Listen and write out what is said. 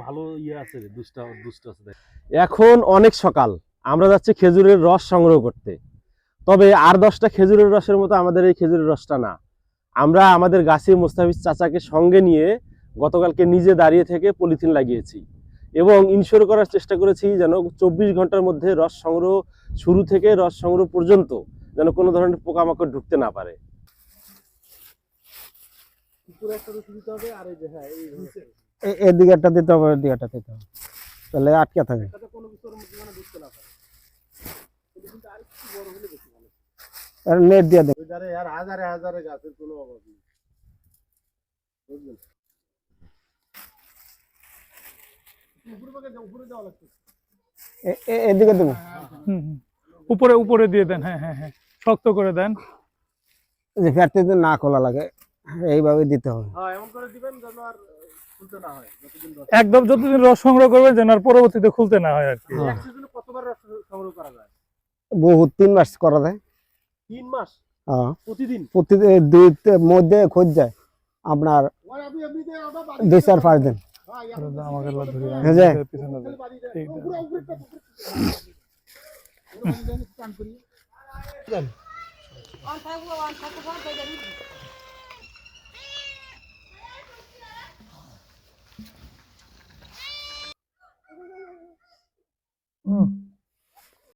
ভালো ইয়ে আছে, দুষ্ট দুষ্ট আছে। এখন অনেক সকাল, আমরা যাচ্ছি খেজুরের রস সংগ্রহ করতে। তবে আর 10টা খেজুরের রসের মতো আমাদের এই খেজুরের রসটা না। আমরা আমাদের গাছে মোস্তাফিজ চাচাকে সঙ্গে নিয়ে গতকালকে নিজে দাঁড়িয়ে থেকে পলিথিন লাগিয়েছি এবং ইনশিওর করার চেষ্টা করেছি যেন 24 ঘন্টার মধ্যে রস সংগ্রহ শুরু থেকে রস সংগ্রহ পর্যন্ত যেন কোনো ধরনের পোকামাকড় ঢুকতে না পারে। এদিকেটা দিতে হবে, এদিকেটা দিতে হবে, তাহলে আটকে থাকে। নেট দিয়ে দেবে। হাজারে হাজারে গাছের কোনো অভাব নেই, বুঝলেন? এদিকে দেবো। উপরে উপরে দিয়ে দেন, হ্যাঁ হ্যাঁ হ্যাঁ, শক্ত করে দেন, যে ফ্যাটতে না খোলা লাগে এইভাবে দিতে হবে। হ্যাঁ, এমন করে দিবেন যেন আর খুলতে না হয়। একদম যতদিন রস সংগ্রহ করবেন যেন আর পরবর্তীতে খুলতে না হয় আর কি। এক সিজনে কতবার রস সংগ্রহ করা যায়? বহুত 3 মাস করা যায়। 3 মাস? হ্যাঁ, প্রতিদিন? প্রতিদিন মধ্যে খোঁজ যায় আপনার 2-4-5 দিন। আমাকে ধরে